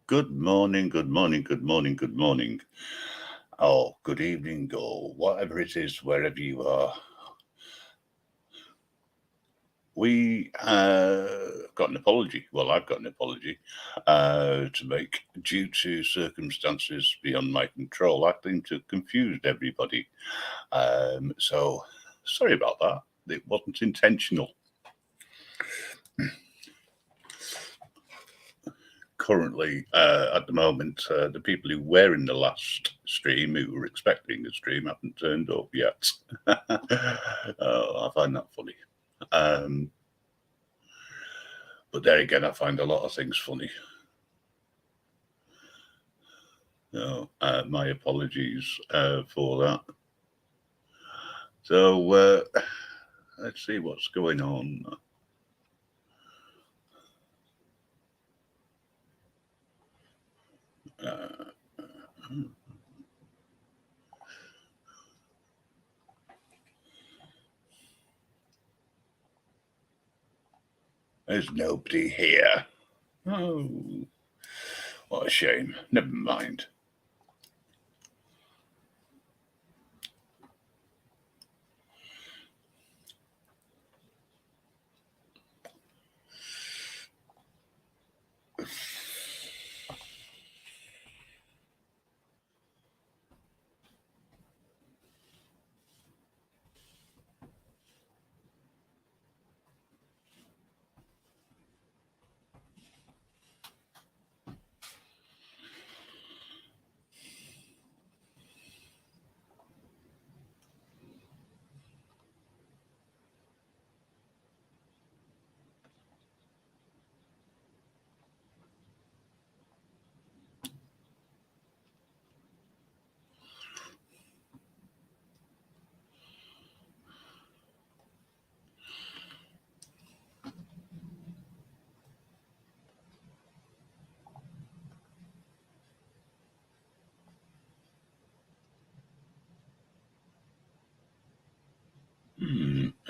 Good morning, good morning, good morning, good morning. Oh, good evening, or whatever it is, wherever you are. We got an apology. Well, I've got an apology to make due to circumstances beyond my control. I seem to have confused everybody. So, sorry about that. It wasn't intentional. Currently, at the moment, the people who were in the last stream, who were expecting a stream, haven't turned up yet. I find that funny. But there again, I find a lot of things funny. My apologies for that. So let's see what's going on. There's nobody here. Oh, what a shame. Never mind.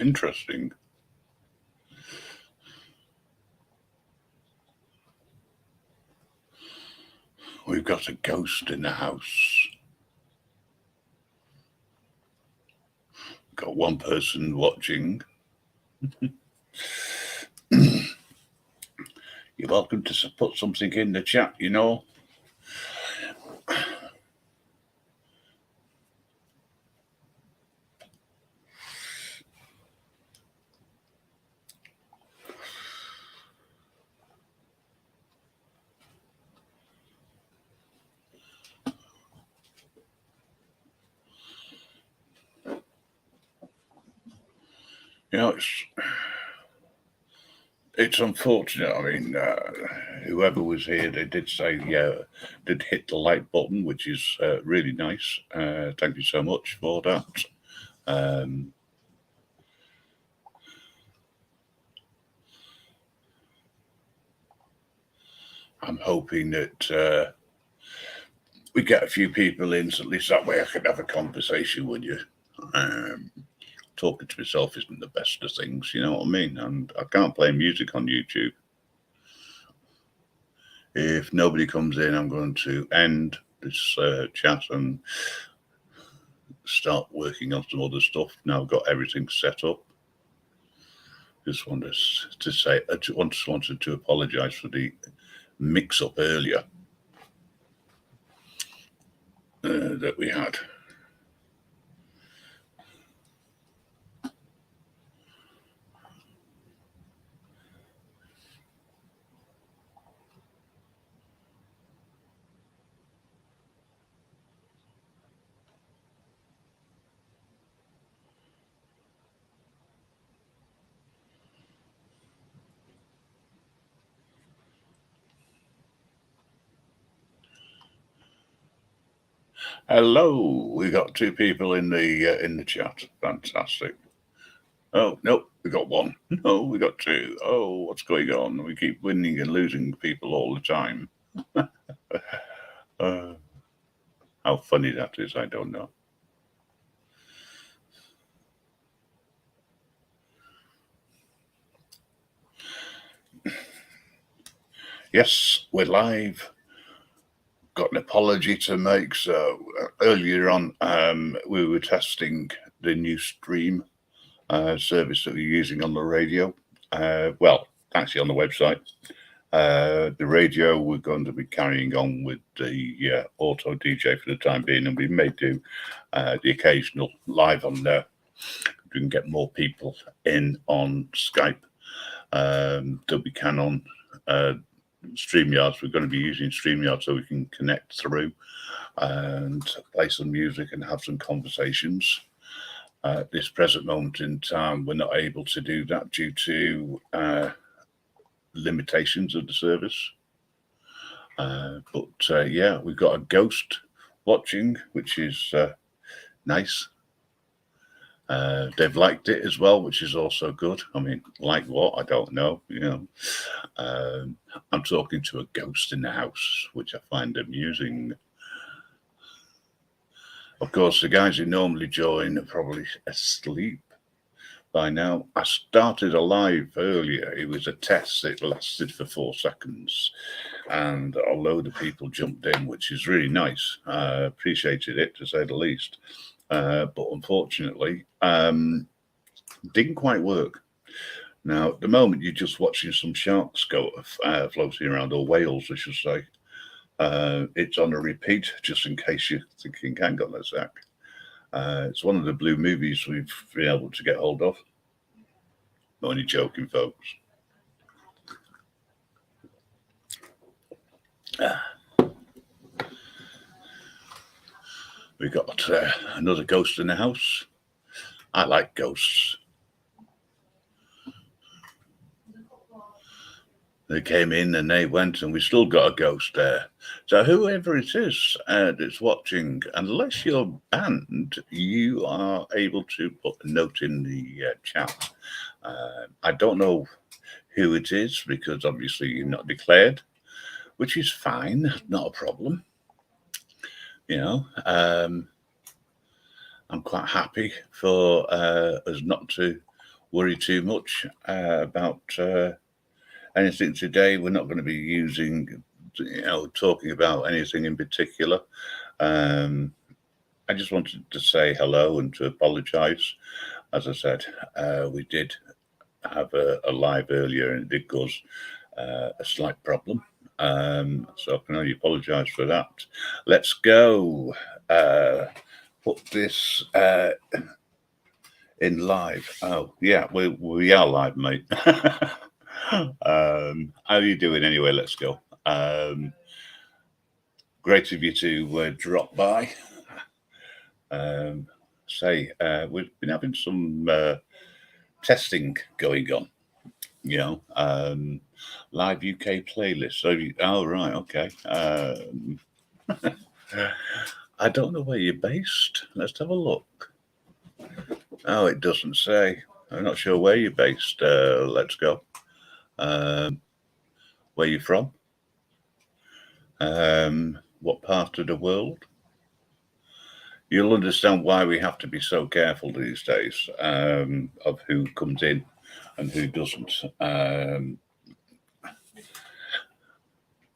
Interesting. We've got a ghost in the house. Got one person watching. You're welcome to put something in the chat, you know. You know, it's unfortunate. I mean, whoever was here, they did say, did hit the like button, which is really nice. Thank you so much for that. I'm hoping that we get a few people in, so at least that way I can have a conversation with you. Talking to myself isn't the best of things, you know what I mean? And I can't play music on YouTube. If nobody comes in, I'm going to end this chat and start working on some other stuff. Now I've got everything set up. Just wanted to say, I just wanted to apologise for the mix-up earlier that we had. Hello, we got two people in the chat. Fantastic. Oh no, we got one. No, we got two. Oh, what's going on? We keep winning and losing people all the time. How funny that is, I don't know. Yes, we're live. got an apology to make. So earlier on, we were testing the new stream service that we're using on the radio. Well, actually on the website. The radio, we're going to be carrying on with the auto DJ for the time being, and we may do the occasional live on there. We can get more people in on Skype that we can on StreamYards. We're going to be using StreamYards so we can connect through and play some music and have some conversations. At this present moment in time, we're not able to do that due to limitations of the service. But yeah, we've got a ghost watching, which is nice. They've liked it as well, which is also good. I mean, like what? I don't know. You know, I'm talking to a ghost in the house, which I find amusing. Of course, the guys who normally join are probably asleep by now. I started a live earlier. It was a test. It lasted for 4 seconds, and a load of people jumped in, which is really nice. Appreciated it, to say the least. But unfortunately, didn't quite work. Now, at the moment, you're just watching some sharks go floating around, or whales, I should say. It's on a repeat, just in case you're thinking, hang on a sec. It's one of the blue movies we've been able to get hold of. Only joking, folks. We got another ghost in the house. I like ghosts. They came in and they went, and we still got a ghost there. So whoever it is that's watching, unless you're banned, you are able to put a note in the chat. I don't know who it is, because obviously you're not declared, which is fine, not a problem. You know, I'm quite happy for us not to worry too much about anything today. We're not going to be using, you know, talking about anything in particular. I just wanted to say hello and to apologise. As I said, we did have a live earlier, and it did cause a slight problem. So I can only apologise for that. Let's go. Put this in live. Oh yeah, we are live, mate. How are you doing anyway? Let's go. Great of you to drop by. We've been having some testing going on, you know, live UK playlist. So, oh right, okay. I don't know where you're based. Let's have a look. Oh, it doesn't say. I'm not sure where you're based. Let's go. Where you from? What part of the world? You'll understand why we have to be so careful these days of who comes in and who doesn't.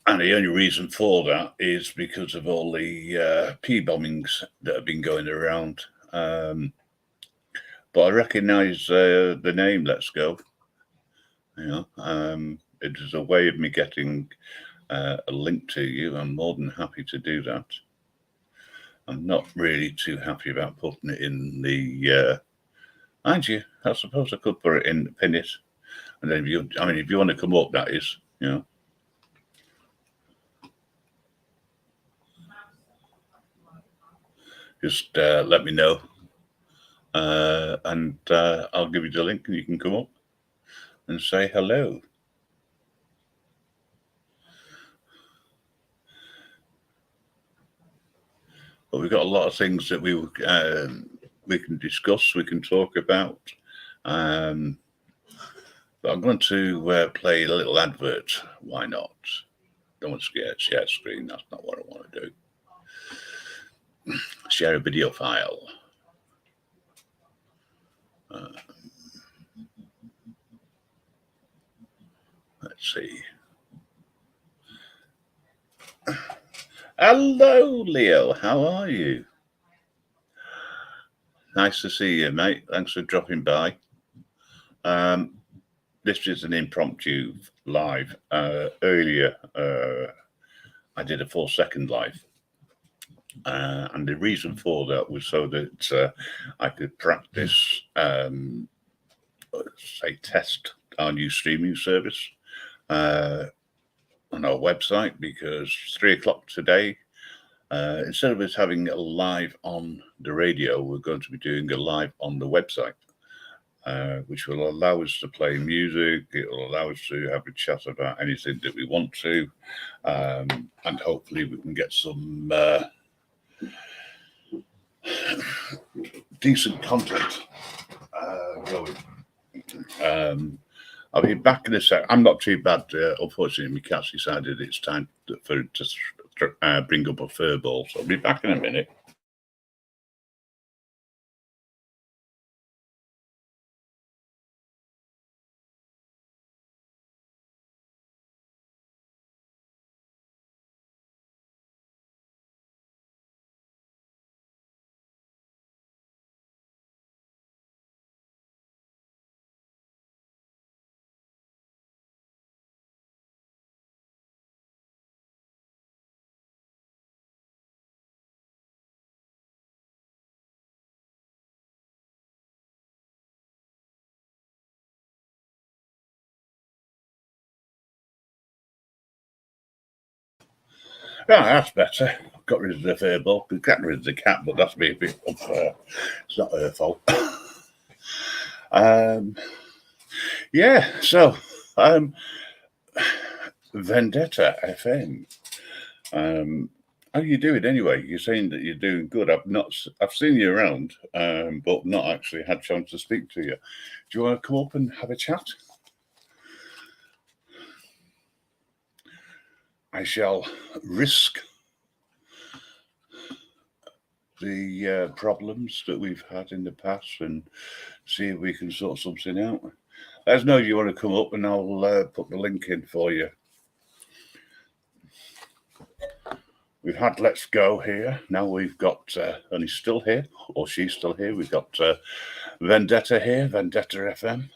And the only reason for that is because of all the P bombings that have been going around. But I recognise the name. Let's go. You know, it is a way of me getting a link to you. I'm more than happy to do that. I'm not really too happy about putting it in the. Mind you, I suppose I could put it in, pin it, and then if you want to come up, that is, you know. Just let me know, and I'll give you the link, and you can come up and say hello. But we've got a lot of things that we can discuss, we can talk about. But I'm going to play a little advert. Why not? Don't want to share screen. That's not what I want to do. Share a video file. Let's see. Hello, Leo. How are you? Nice to see you, mate. Thanks for dropping by. This is an impromptu live. Earlier, I did a 4-second live. And the reason for that was so that I could practice, test our new streaming service on our website, because 3 o'clock today, instead of us having a live on the radio, we're going to be doing a live on the website, which will allow us to play music. It will allow us to have a chat about anything that we want to, and hopefully we can get some decent content going. I'll be back in a sec. I'm not too bad. Unfortunately, my cat's decided it's time for it to bring up a fur ball, so I'll be back in a minute. Ah, that's better. Got rid of the fur ball. We got rid of the cat, but that's me a bit unfair. It's not her fault. Yeah, so Vendetta FM. How are you doing anyway? You're saying that you're doing good. I've seen you around, but not actually had a chance to speak to you. Do you want to come up and have a chat? I shall risk the problems that we've had in the past and see if we can sort something out. Let us know if you want to come up, and I'll put the link in for you. We've had Let's Go here. Now we've got, and he's still here, or she's still here. We've got Vendetta here, Vendetta FM.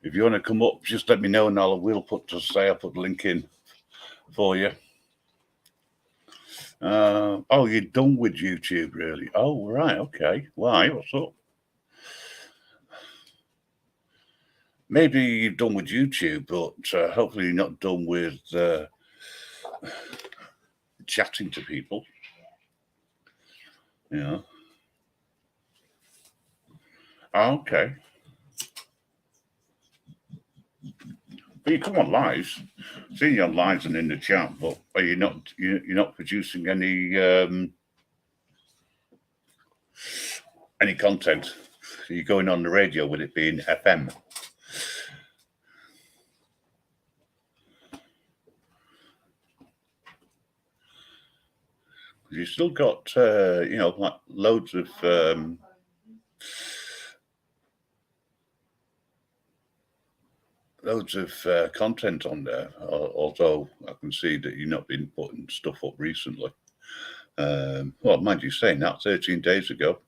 If you want to come up, just let me know, and I'll put the link in for you. Oh, you're done with YouTube, really? Oh, right, okay. Why? What's up? Maybe you're done with YouTube, but hopefully you're not done with chatting to people. Yeah. Oh, okay. But you come on lives. Seeing you on lives and in the chat, but are you not? You're not producing any content? You're going on the radio with it being FM. You still got like loads of content on there, although I can see that you've not been putting stuff up recently. Well, mind you saying that, 13 days ago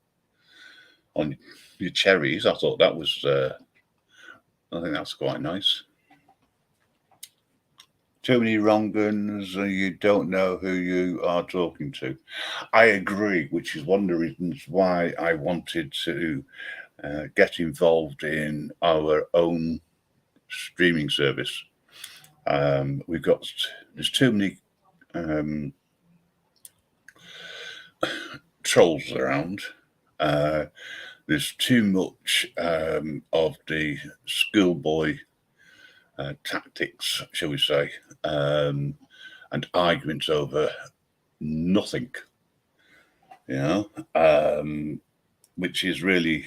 on your cherries, I thought that was, I think that's quite nice. Too many wrong guns, you don't know who you are talking to. I agree, which is one of the reasons why I wanted to get involved in our own streaming service. There's too many trolls around. There's too much of the schoolboy tactics, shall we say, and arguments over nothing, which is really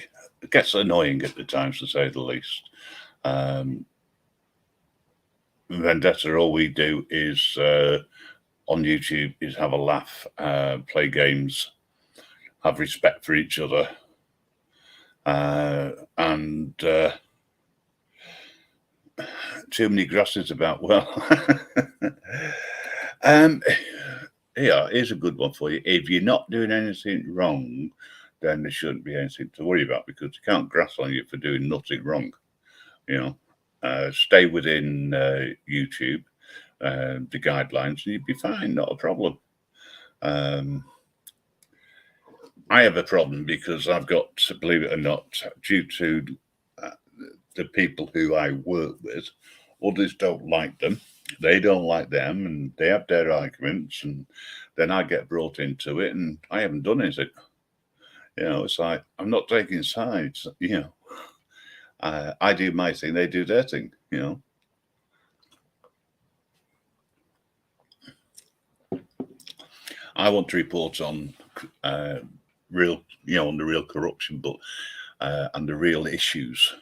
gets annoying at the times, to say the least. Vendetta, all we do is on YouTube is have a laugh, play games, have respect for each other, and too many grasses about. Well, Yeah, here's a good one for you. If you're not doing anything wrong, then there shouldn't be anything to worry about, because you can't grass on you for doing nothing wrong. Stay within YouTube, the guidelines, and you'd be fine, not a problem. I have a problem because I've got, believe it or not, due to the people who I work with, others don't like them, they don't like them, and they have their arguments, and then I get brought into it, and I haven't done anything. It's like, I'm not taking sides. I do my thing, they do their thing. I want to report on real, on the real corruption, but and the real issues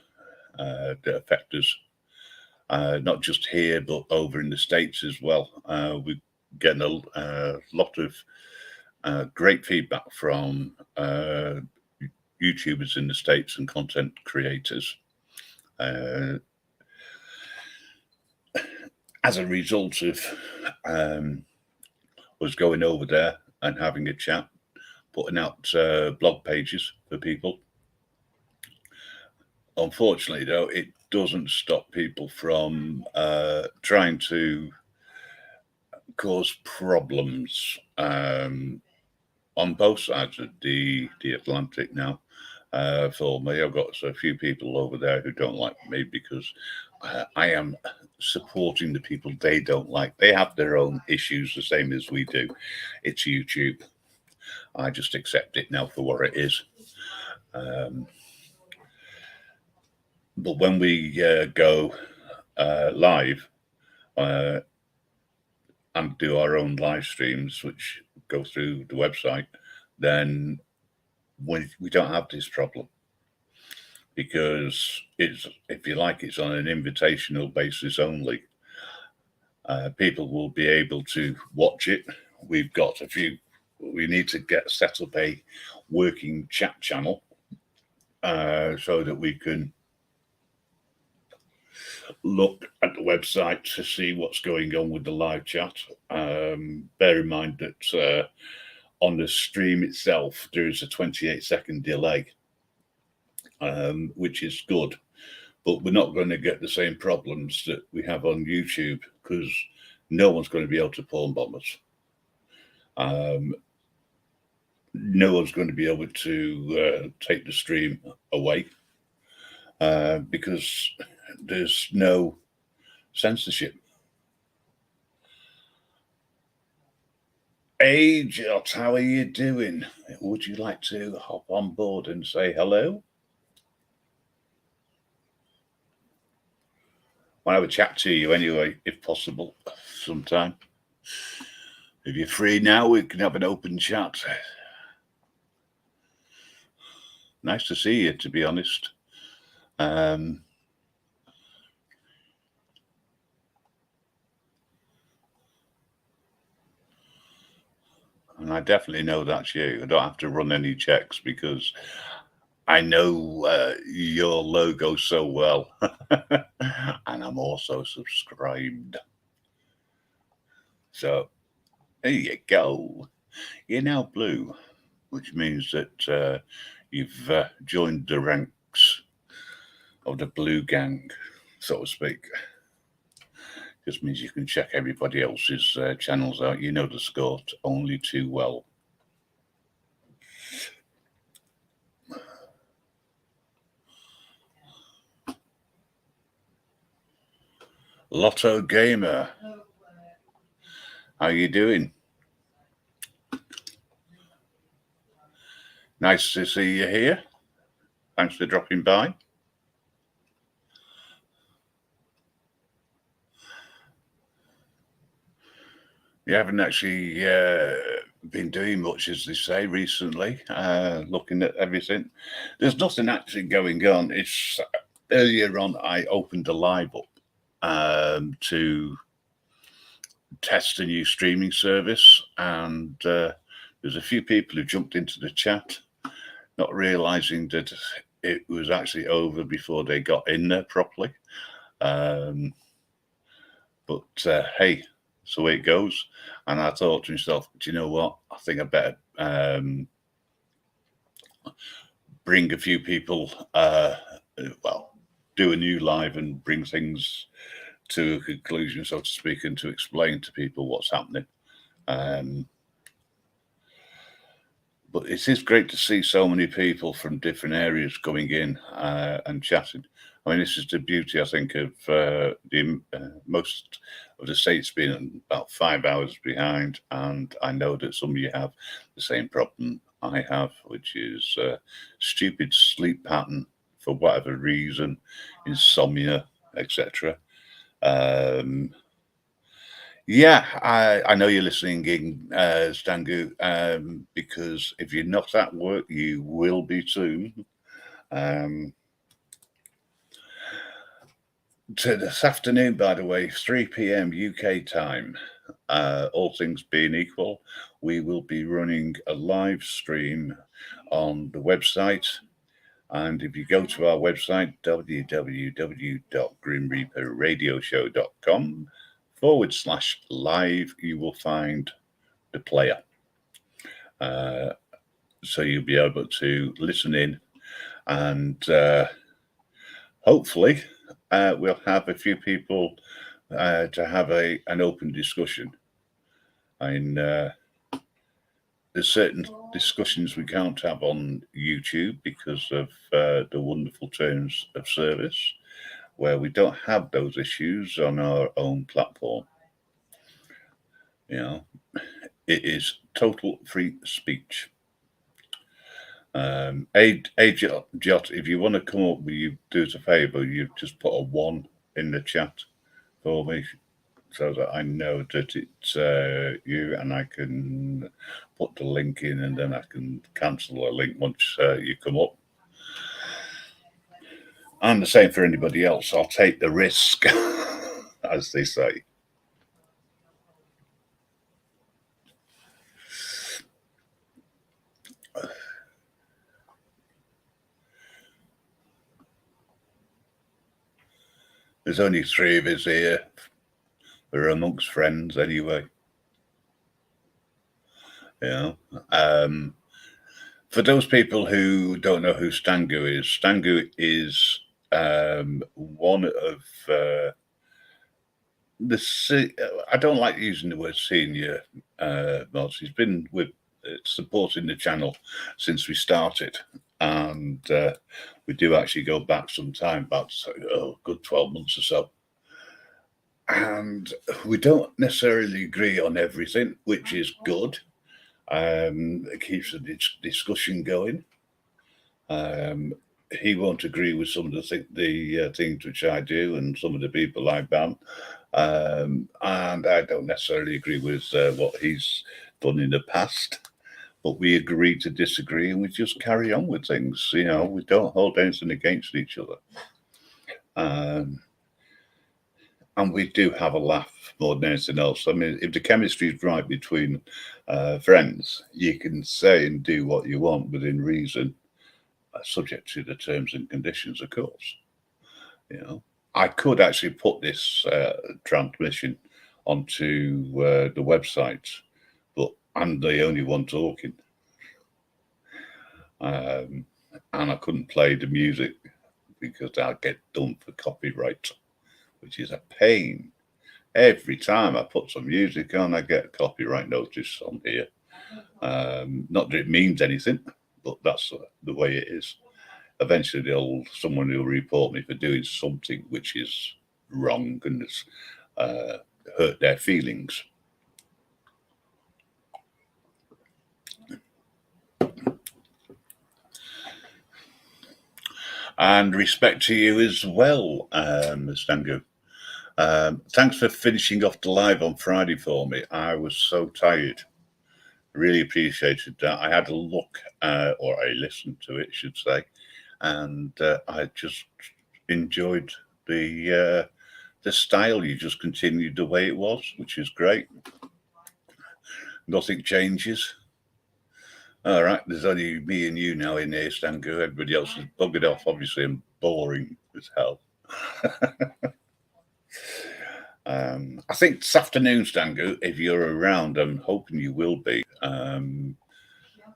that affect us, not just here, but over in the States as well. We're getting a lot of great feedback from YouTubers in the States and content creators. As a result of us going over there and having a chat, putting out blog pages for people. Unfortunately, though, it doesn't stop people from trying to cause problems on both sides of the Atlantic now. For me, I've got a few people over there who don't like me because I am supporting the people they don't like. They have their own issues, the same as we do. It's YouTube. I just accept it now for what it is. But when we go live and do our own live streams, which go through the website, then we don't have this problem, because it's, if you like, it's on an invitational basis only. People will be able to watch it. We've got we need to set up a working chat channel so that we can look at the website to see what's going on with the live chat. Bear in mind that on the stream itself, there is a 28-second delay, which is good, but we're not going to get the same problems that we have on YouTube, because no one's going to be able to porn bomb us. No one's going to be able to take the stream away because there's no censorship. Hey, Jot, how are you doing? Would you like to hop on board and say hello? I'll have a chat to you anyway, if possible, sometime. If you're free now, we can have an open chat. Nice to see you, to be honest. And I definitely know that's you. I don't have to run any checks because I know your logo so well. And I'm also subscribed. So there you go. You're now blue, which means that you've joined the ranks of the blue gang, so to speak. Just means you can check everybody else's channels out. You know the score only too well. Lotto Gamer, how you doing? Nice to see you here. Thanks for dropping by. You haven't actually been doing much, as they say, recently, looking at everything. There's nothing actually going on. It's earlier on, I opened a live up to test a new streaming service, and there's a few people who jumped into the chat, not realizing that it was actually over before they got in there properly. But hey, It's the way it goes. And I thought to myself, do you know what? I think I better bring a few people, well, do a new live and bring things to a conclusion, so to speak, and to explain to people what's happening. But it is great to see so many people from different areas coming in and chatting. I mean, this is the beauty, I think, of most of the states being about 5 hours behind, and I know that some of you have the same problem I have, which is stupid sleep pattern for whatever reason, insomnia, etc. Yeah, I know you're listening in, Stangoo, because if you're not at work, you will be soon. To this afternoon, by the way, 3 p.m. UK time, all things being equal, we will be running a live stream on the website. And if you go to our website, www.grimreaperradioshow.com/live, you will find the player. So you'll be able to listen in, and hopefully we'll have a few people to have an open discussion. And there's certain discussions we can't have on YouTube because of the wonderful terms of service, where we don't have those issues on our own platform. You know, it is total free speech. Jot, if you want to come up, will you do us a favour? You just put a 1 in the chat for me, so that I know that it's you, and I can put the link in, and then I can cancel a link once you come up. And the same for anybody else. I'll take the risk, as they say. There's only 3 of us here. We're amongst friends anyway. You know, for those people who don't know who Stangoo is one of I don't like using the word senior mods. He's been with supporting the channel since we started, and we do actually go back some time, about a good 12 months or so. And we don't necessarily agree on everything, which is good. It keeps the discussion going. He won't agree with some of the things which I do and some of the people I ban. And I don't necessarily agree with what he's done in the past. But we agree to disagree, and we just carry on with things. You know, we don't hold anything against each other. And we do have a laugh more than anything else. I mean, if the chemistry is right between friends, you can say and do what you want within reason, subject to the terms and conditions, of course. You know, I could actually put this transmission onto the website, but I'm the only one talking. And I couldn't play the music because I'll get done for copyright, which is a pain. Every time I put some music on, I get a copyright notice on here. Not that it means anything, but that's the way it is. Eventually, someone will report me for doing something which is wrong and has hurt their feelings. And respect to you as well, Stangoo. Thanks for finishing off the live on Friday for me. I was so tired. Really appreciated that. I had a look, or I listened to it, I should say, and I just enjoyed the style. You just continued the way it was, which is great. Nothing changes. All right, there's only me and you now in here, Stangoo. Everybody else is buggered off, obviously, and boring as hell. I think this afternoon, Stangoo, if you're around, I'm hoping you will be.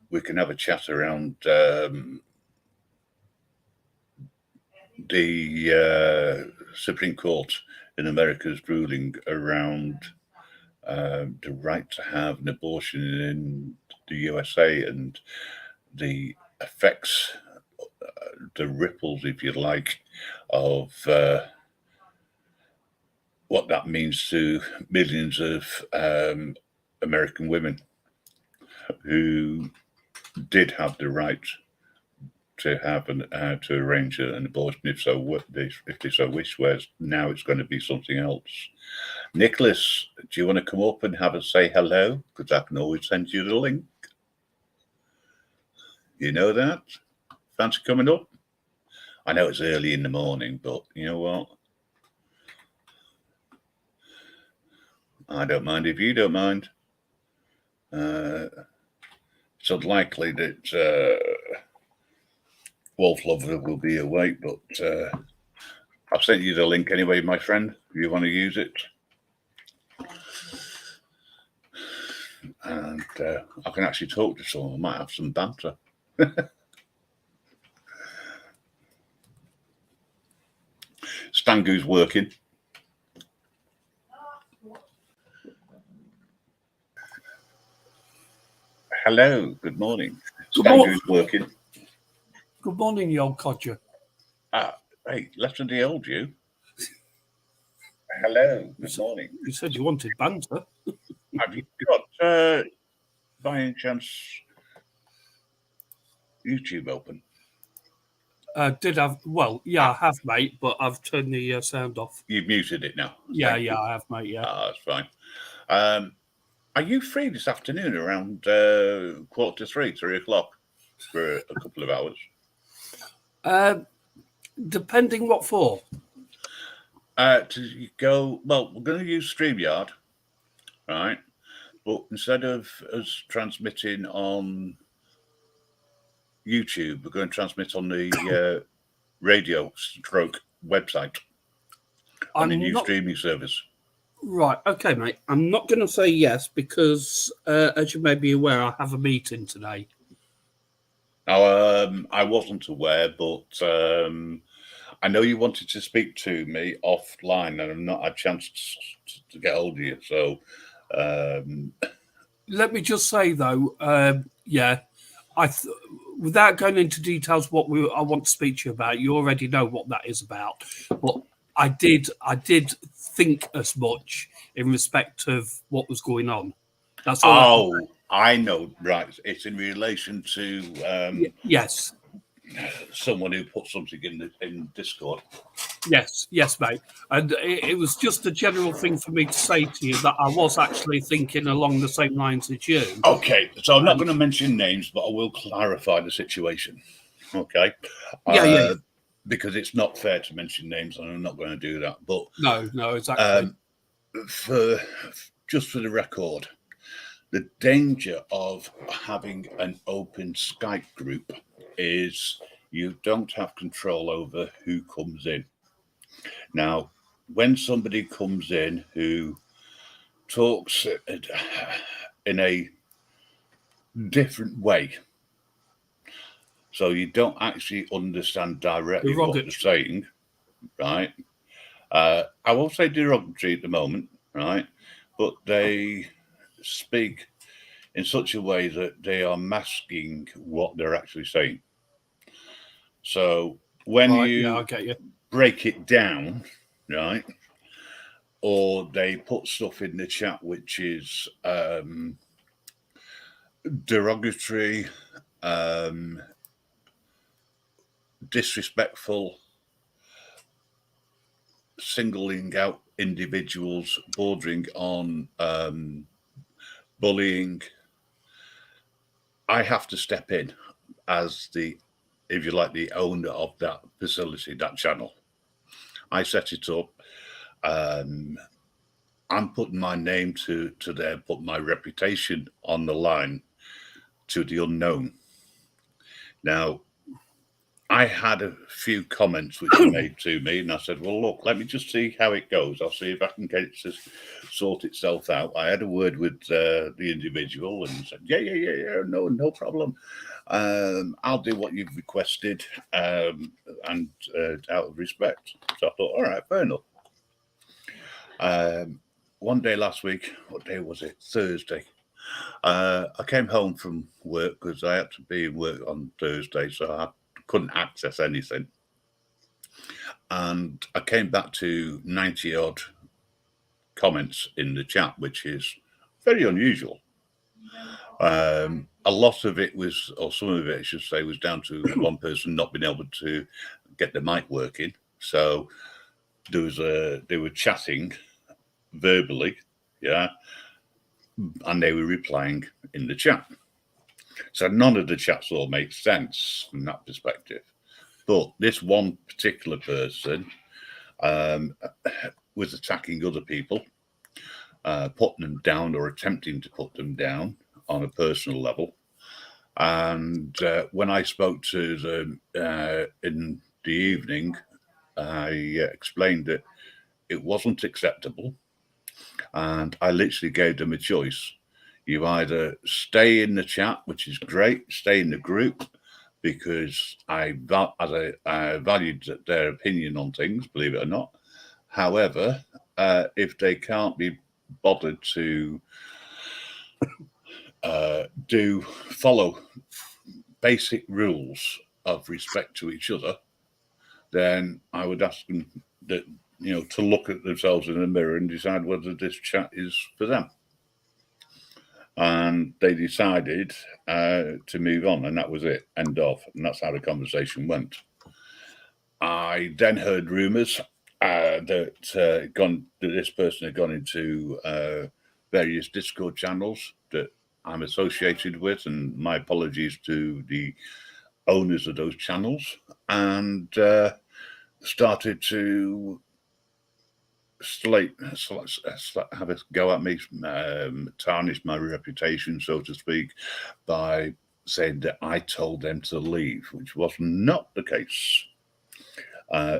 We can have a chat around the Supreme Court in America's ruling around the right to have an abortion in the USA and the effects, the ripples, if you like, of what that means to millions of American women who did have the right to have to arrange an abortion if they so wish. Whereas now it's going to be something else. Nicholas, do you want to come up and have a say hello? Because I can always send you the link. You know that? Fancy coming up? I know it's early in the morning, but you know what? I don't mind if you don't mind. It's unlikely that Wolf Lover will be awake, but I've sent you the link anyway, my friend, if you want to use it. And I can actually talk to someone. I might have some banter. Stangoo's working. Hello, good morning. Stangoo's working. Good morning, you old codger. Hey, left of the old you. Hello, good morning. You said you wanted banter. Have you got, by any chance, YouTube open? Did have, well, yeah, I have, mate, but I've turned the sound off. You've muted it now. Yeah, I have, mate, yeah. That's fine. Are you free this afternoon around 2:45, 3 o'clock for a couple of hours? Depending what for. To go, well, we're going to use StreamYard, right? But instead of us transmitting on YouTube, we're going to transmit on the radio stroke website on the new streaming service. Right, okay, mate. I'm not going to say yes because, as you may be aware, I have a meeting today. Now, I wasn't aware, but I know you wanted to speak to me offline, and I've not had a chance to get hold of you. So, let me just say though, without going into details, I want to speak to you about, you already know what that is about. But I did think as much in respect of what was going on. That's all. Oh, I know. Right, it's in relation to yes, someone who put something in Discord. Yes, mate. And it was just a general thing for me to say to you that I was actually thinking along the same lines as you. Okay, so I'm not going to mention names, but I will clarify the situation. Okay. Yeah. Because it's not fair to mention names, and I'm not going to do that. But no, exactly. Just for the record, the danger of having an open Skype group is you don't have control over who comes in. Now, when somebody comes in who talks in a different way, so you don't actually understand directly what they're saying, right? I won't say derogatory at the moment, right? But they speak in such a way that they are masking what they're actually saying. So when I get you. Break it down, right? Or they put stuff in the chat which is derogatory, disrespectful, singling out individuals, bordering on bullying. I have to step in as the owner of that facility, that channel. I set it up. I'm putting my name to there, put my reputation on the line to the unknown. Now, I had a few comments which were made to me, and I said, well, look, let me just see how it goes. I'll see if I can get it to sort itself out. I had a word with the individual and said, yeah, no problem. I'll do what you've requested, and out of respect. So I thought, all right, fair enough. One day last week, what day was it? Thursday. I came home from work because I had to be in work on Thursday, so I couldn't access anything. And I came back to 90 odd comments in the chat, which is very unusual. A lot of it was, or some of it, I should say, was down to one person not being able to get the mic working. So they were chatting verbally, yeah, and they were replying in the chat. So none of the chats all make sense from that perspective. But this one particular person was attacking other people, putting them down or attempting to put them down on a personal level. And when I spoke to them in the evening, I explained that it wasn't acceptable. And I literally gave them a choice. You either stay in the chat, which is great, stay in the group, because I valued their opinion on things, believe it or not. However, if they can't be bothered to follow basic rules of respect to each other, then I would ask them that, to look at themselves in the mirror and decide whether this chat is for them. And they decided to move on, and that was it, end of. And that's how the conversation went. I then heard rumours that this person had gone into various Discord channels that I'm associated with, and my apologies to the owners of those channels, and started to have a go at me, tarnish my reputation, so to speak, by saying that I told them to leave, which was not the case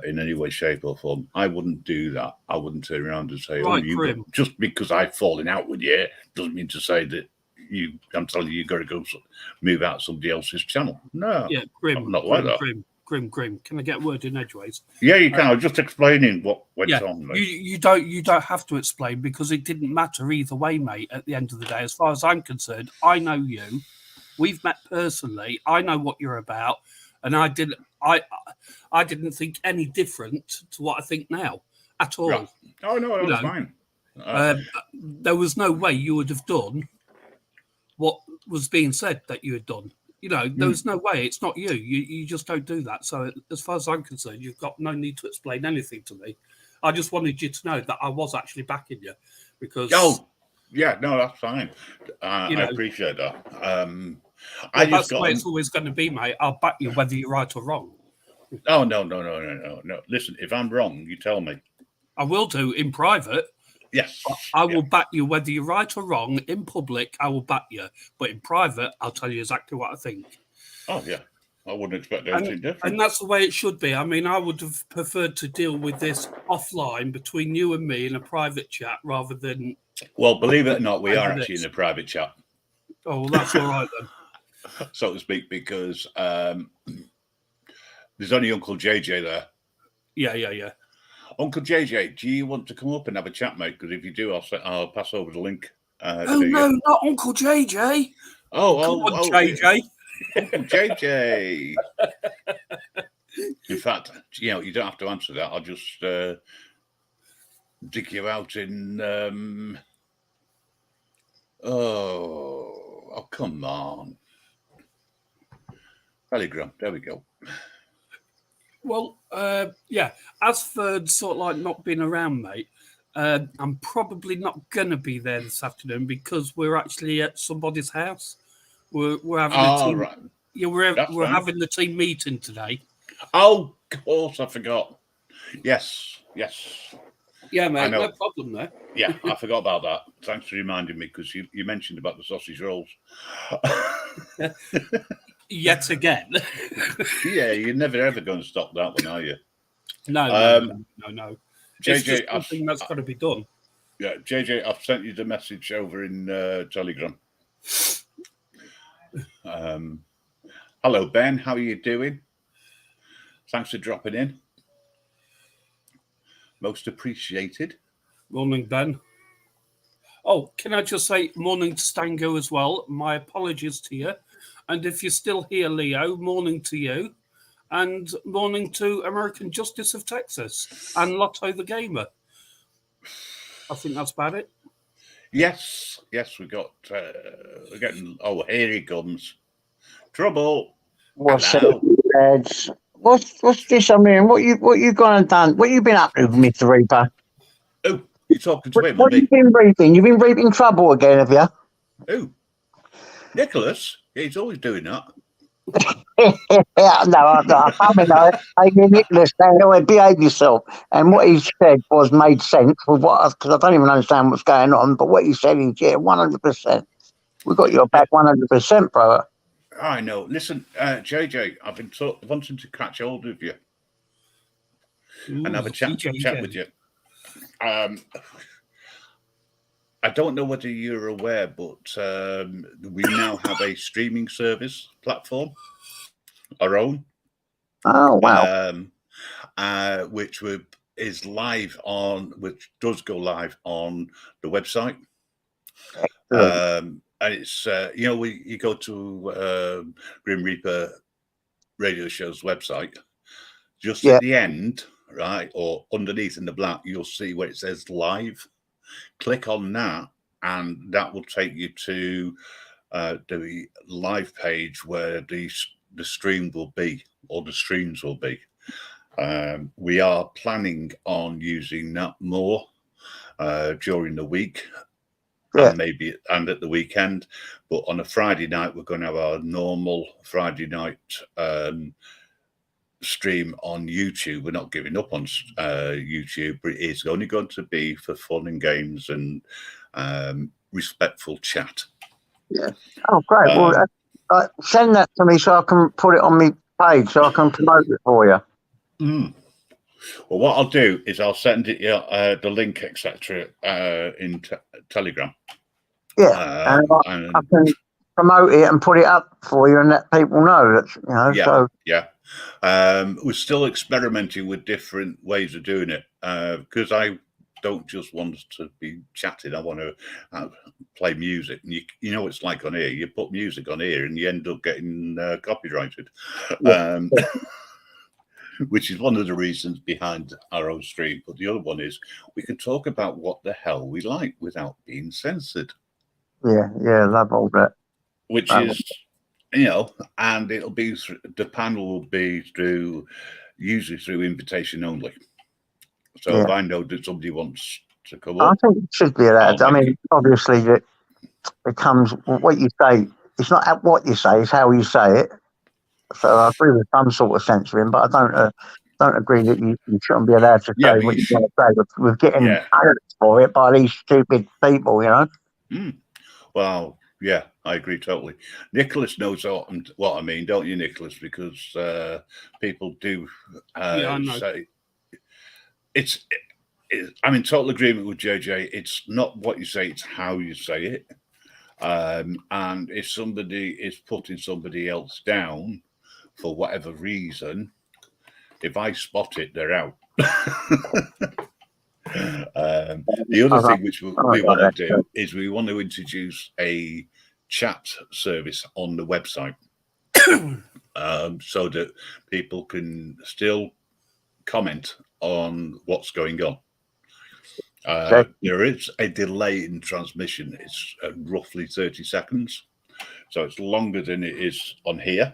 in any way, shape, or form. I wouldn't do that. I wouldn't turn around and say, Right, just because I've fallen out with you doesn't mean to say that I'm telling you, you've got to go move out somebody else's channel. No, yeah, Grim, not like that. Grim. Can I get a word in edgeways? Yeah, you can. I was just explaining what went on. Like. You don't have to explain, because it didn't matter either way, mate. At the end of the day, as far as I'm concerned, I know you. We've met personally. I know what you're about, and I didn't think any different to what I think now at all. Right. Oh no, that's fine. There was no way you would have done what was being said that you had done. There was no way. It's not you. You just don't do that. So as far as I'm concerned, you've got no need to explain anything to me. I just wanted you to know that I was actually backing you, because... Oh, yeah, no, that's fine. I appreciate that. That's the way it's always going to be, mate. I'll back you whether you're right or wrong. Oh, no. Listen, if I'm wrong, you tell me. I will do in private. Yes. I will back you whether you're right or wrong. In public, I will back you. But in private, I'll tell you exactly what I think. Oh, yeah. I wouldn't expect anything different. And that's the way it should be. I mean, I would have preferred to deal with this offline between you and me in a private chat rather than... Well, believe it or not, we are actually in a private chat. Oh, well, that's all right then. So to speak, because there's only Uncle JJ there. Yeah. Uncle JJ, do you want to come up and have a chat, mate? Because if you do, I'll pass over the link. No, not Uncle JJ. Oh, JJ. Uncle JJ. In fact, you don't have to answer that. I'll just dig you out in. Oh, come on. Telegram. There we go. Well, yeah. As for sort of like not being around, mate, I'm probably not gonna be there this afternoon because we're actually at somebody's house. We're having a team. Right. Yeah, we're having the team meeting today. Oh, of course, I forgot. Yes. Yeah, mate, no problem there. Yeah, I forgot about that. Thanks for reminding me, because you mentioned about the sausage rolls. yet again. Yeah, you're never ever going to stop that one, are you? No. It's just JJ, something that's got to be done. yeah, JJ, I've sent you the message over in Telegram. Hello, Ben. How are you doing? Thanks for dropping in. Most appreciated. Morning, Ben. Oh, can I just say morning to Stangoo as well? My apologies to you. And if you're still here, Leo, morning to you. And morning to American Justice of Texas and Lotto the Gamer. I think that's about it. Yes, we're getting. Oh, here he comes. Trouble. What's Hello. lads? What's this? I mean, what you gone and done? What you been up to, Mr. Reaper? Oh, you're talking to him, What you me? been reaping? You been reaping trouble again, have you? Oh, Nicholas. Yeah, he's always doing that. Yeah, no, I mean, hey, Nicholas, behave yourself. And what he said made sense with because I don't even understand what's going on. But what he said is, yeah, 100%. We got your back, 100%, brother. I know. Listen, JJ, I've been wanting to catch hold of you and have a chat with you. I don't know whether you're aware, but we now have a streaming service platform, our own. Oh wow! Which is live which does go live on the website. And it's you go to Grim Reaper radio show's website, just at the end, right, or underneath in the black, you'll see where it says live. Click on that, and that will take you to the live page where the stream will be, or the streams will be. We are planning on using that more during the week, and maybe at the weekend. But on a Friday night, we're going to have our normal Friday night stream on YouTube. We're not giving up on YouTube, but it is only going to be for fun and games and respectful chat. Yeah. Oh, great. Well, send that to me so I can put it on my page so I can promote it for you. Well, what I'll do is I'll send it the link, etc., in Telegram. Yeah, and I can promote it and put it up for you and let people know that Yeah, So we're still experimenting with different ways of doing it because I don't just want to be chatting. I want to play music. And you know it's like on here. You put music on here and you end up getting copyrighted. Which is one of the reasons behind our own stream. But the other one is we can talk about what the hell we like without being censored. Yeah, love all that. Which is, and it'll be, the panel will be usually through invitation only. So if I know that somebody wants to come up. I think it should be that. I mean, obviously, it becomes what you say. It's not what you say, it's how you say it. So I agree with some sort of censoring, but I don't agree that you shouldn't be allowed to say what you want to say. We're getting punished for it by these stupid people, Well, yeah, I agree totally. Nicholas knows what I mean, don't you, Nicholas? Because people do say I'm in total agreement with JJ. It's not what you say; it's how you say it. And if somebody is putting somebody else down for whatever reason, if I spot it, they're out. The other thing which we want to do is we want to introduce a chat service on the website so that people can still comment on what's going on. There is a delay in transmission. It's roughly 30 seconds. So it's longer than it is on here.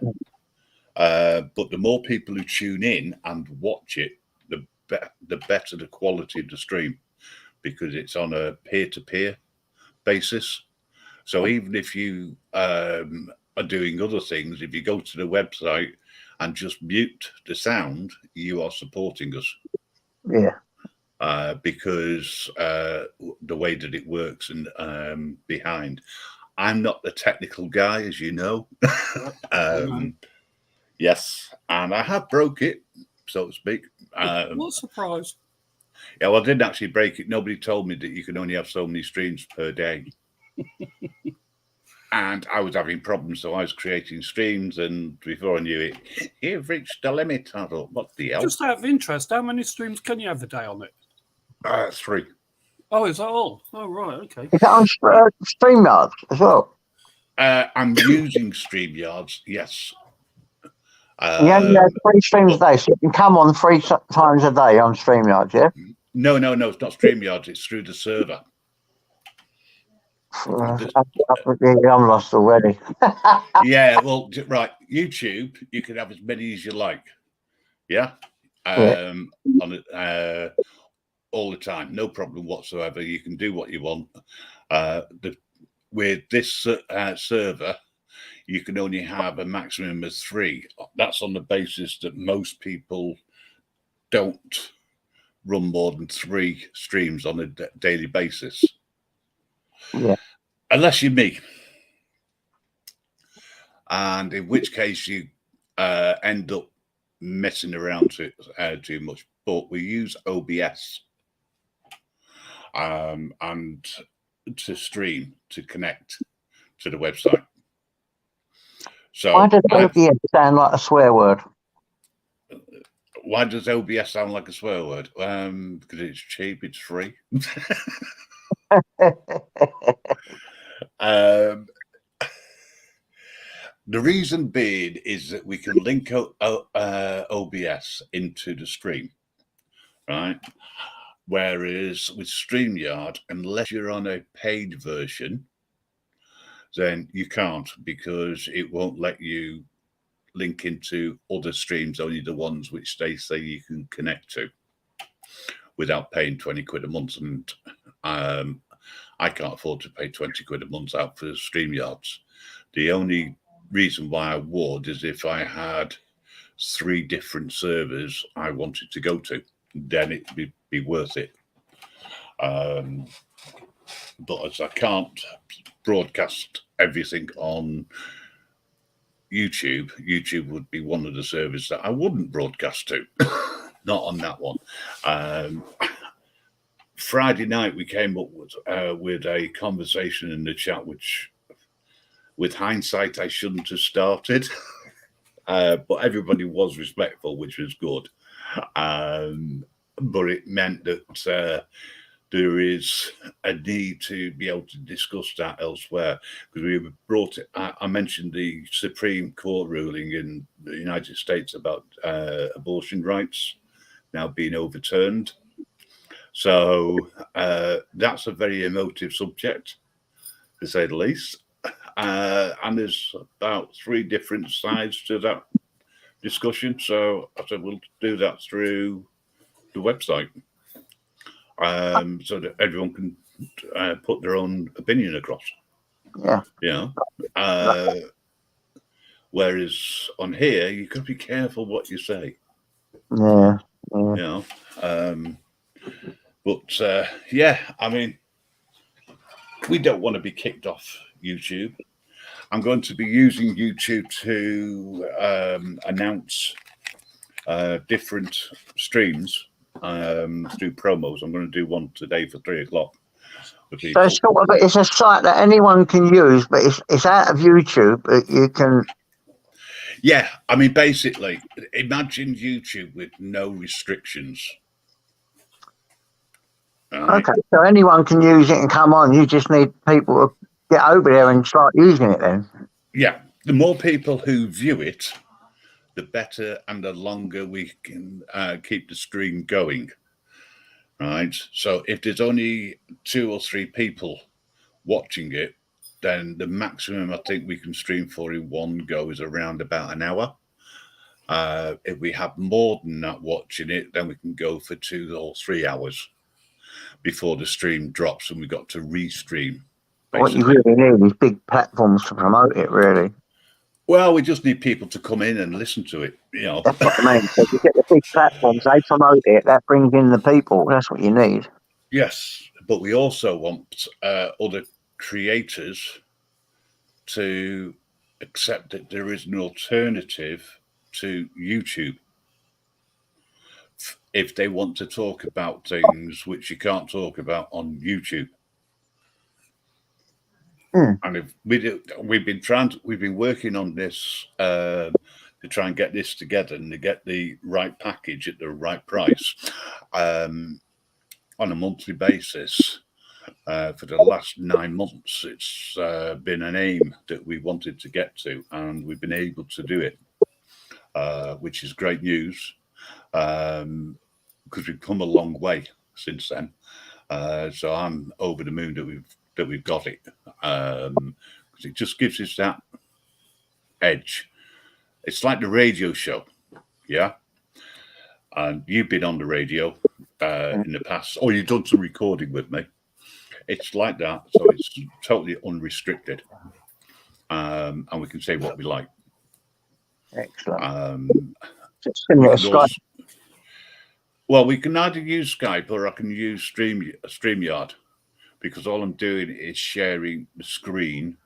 But the more people who tune in and watch it, the better the quality of the stream, because it's on a peer-to-peer basis. So even if you are doing other things, if you go to the website and just mute the sound, you are supporting us. Yeah. Because the way that it works and behind. I'm not the technical guy, as you know. Yes, and I have broke it, so to speak. What a surprise. Yeah, well, I didn't actually break it. Nobody told me that you can only have so many streams per day. And I was having problems, so I was creating streams, and before I knew it, you've reached the limit. I thought, what the hell? Just out of interest, how many streams can you have a day on it? 3. Oh, is that all? Oh, right, okay. Is that on StreamYard as well? I'm using StreamYards, yes. You only have 3 streams a day, so you can come on 3 times a day on StreamYard, yeah? No, it's not StreamYards, it's through the server. I'm lost already. Yeah, well, right, YouTube, you can have as many as you like. Yeah? On it, all the time, no problem whatsoever. You can do what you want. With this server, you can only have a maximum of 3. That's on the basis that most people don't run more than 3 streams on a daily basis. Yeah. Unless you're me. And in which case you end up messing around too much. But we use OBS and to stream, to connect to the website. So why does OBS sound like a swear word? Why does OBS sound like a swear word? Because it's cheap, it's free. The reason being is that we can link OBS into the stream, right? Whereas with StreamYard, unless you're on a paid version, then you can't, because it won't let you link into other streams, only the ones which they say you can connect to without paying 20 quid a month. And I can't afford to pay 20 quid a month out for StreamYards. The only reason why I would is if I had 3 different servers I wanted to go to, then it'd be worth it. But as I can't broadcast everything on YouTube, YouTube would be one of the servers that I wouldn't broadcast to. Not on that one. Friday night we came up with a conversation in the chat, which with hindsight I shouldn't have started. But everybody was respectful, which was good. But it meant that there is a need to be able to discuss that elsewhere, because we brought it. I mentioned the Supreme Court ruling in the United States about abortion rights now being overturned. So that's a very emotive subject, to say the least. And there's about 3 different sides to that discussion. So I said we'll do that through the website, so that everyone can put their own opinion across. Yeah. You know, whereas on here you've got to be careful what you say. Yeah. You know, but yeah, I mean, we don't want to be kicked off YouTube. I'm going to be using YouTube to announce different streams through promos. I'm going to do one today for 3 o'clock. So it's sort of, it's a site that anyone can use, but it's out of YouTube. You can. Yeah, I mean, basically, imagine YouTube with no restrictions. Right? Okay, so anyone can use it and come on. You just need people to get over there and start using it then. Yeah, the more people who view it, the better and the longer we can keep the stream going. Right, so if there's only 2 or 3 people watching it, then the maximum I think we can stream for in one go is around about an hour. If we have more than that watching it, then we can go for 2 or 3 hours before the stream drops and we've got to restream. What you really need is big platforms to promote it, really. Well, we just need people to come in and listen to it, you know. That's what I mean. So you get the big platforms, they promote it, that brings in the people. That's what you need. Yes, but we also want other creators to accept that there is an alternative to YouTube. If they want to talk about things which you can't talk about on YouTube. And if we've been working on this to try and get this together and to get the right package at the right price on a monthly basis for the last 9 months. It's been an aim that we wanted to get to, and we've been able to do it, which is great news, because we've come a long way since then. So I'm over the moon that we've got it, because it just gives us that edge. It's like the radio show, yeah. And you've been on the radio in the past, or you've done some recording with me. It's like that, so it's totally unrestricted, and we can say what we like. Excellent. Well, we can either use Skype or I can use StreamYard, because all I'm doing is sharing the screen.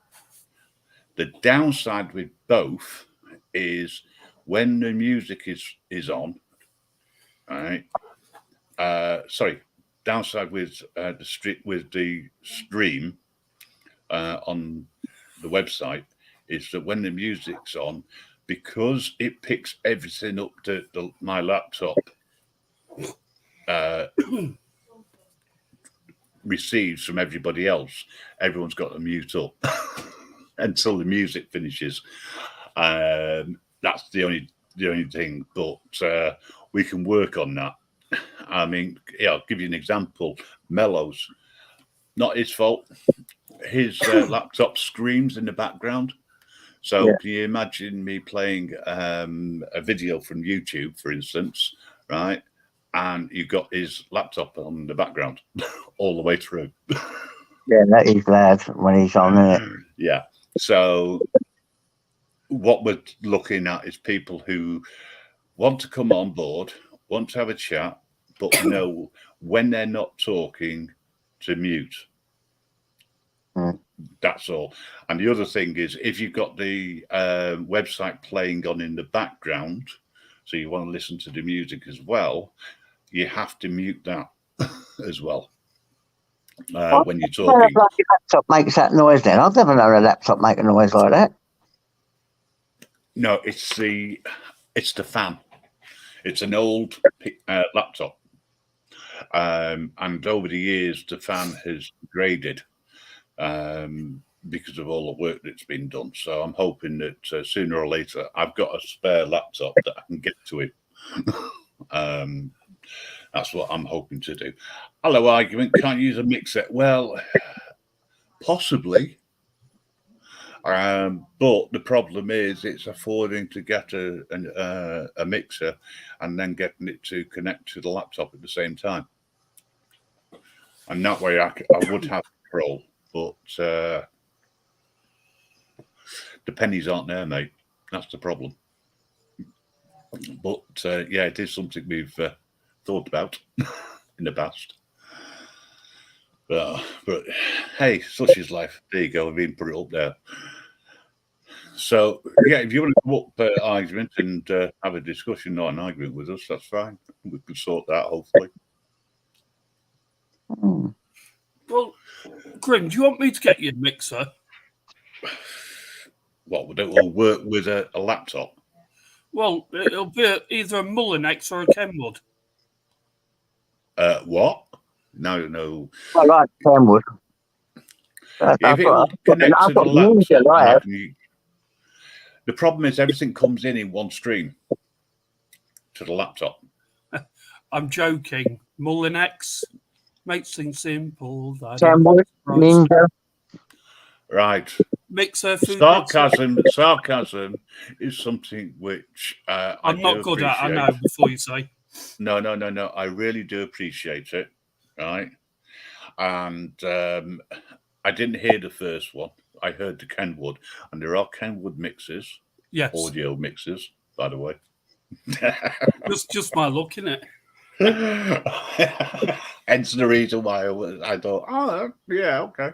The downside with both is when the music is on, all right. Downside with the stream on the website is that when the music's on, because it picks everything up to my laptop receives from everybody else, everyone's got to mute up until the music finishes. That's the only thing, but we can work on that. I mean, yeah, I'll give you an example. Mellows, not his fault. His laptop screams in the background. So Can you imagine me playing a video from YouTube, for instance, right? And you've got his laptop on the background all the way through. Yeah, that is loud when he's on it. Yeah. So what we're looking at is people who want to come on board, want to have a chat, but know when they're not talking to mute. That's all. And the other thing is, if you've got the website playing on in the background, so you want to listen to the music as well, you have to mute that as well when you're talking. Like your laptop makes that noise then? I've never known a laptop make a noise like that. No, it's the fan. It's an old laptop. And over the years, the fan has degraded because of all the work that's been done. So I'm hoping that sooner or later, I've got a spare laptop that I can get to it. That's what I'm hoping to do. Hello, argument. Can't use a mixer. Well, possibly. But the problem is it's affording to get a mixer and then getting it to connect to the laptop at the same time. And that way I would have control, but the pennies aren't there, mate. That's the problem. But yeah, it is something we've thought about in the past. But hey, such is life. There you go. I've even put it up there. So yeah, if you want to come up argument and have a discussion, not an argument with us, that's fine. We can sort that hopefully. Well, Grim, do you want me to get you a mixer? What would it all work with a laptop? Well, it'll be either a Mullinex or a Kenwood. What? No. I like Kenwood. If it will connect to the laptop, the problem is everything comes in one stream to the laptop. I'm joking. Mullinex makes things simple. Kenwood, Ninja. Right. Mixer. Sarcasm is something which I'm not good at. I know. Before you say. No. I really do appreciate it. Right. And I didn't hear the first one. I heard the Kenwood, and there are Kenwood mixers. Yes. Audio mixers, by the way. That's just my luck, isn't it? Hence the reason why I thought, oh, yeah, okay.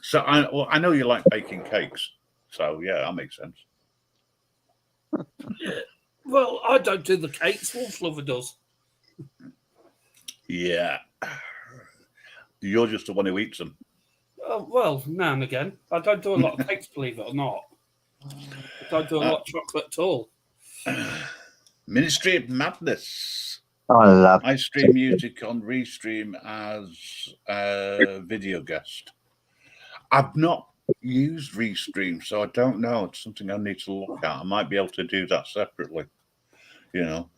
So I know you like baking cakes, so yeah, that makes sense. Yeah. Well, I don't do the cakes. Wolf Lover does. Yeah, you're just the one who eats them. Well, now and again. I don't do a lot of cakes, believe it or not. I don't do a lot of chocolate at all. Ministry of Madness. I love I stream music on Restream as a video guest. I've not used Restream, so I don't know. It's something I need to look at. I might be able to do that separately. You know,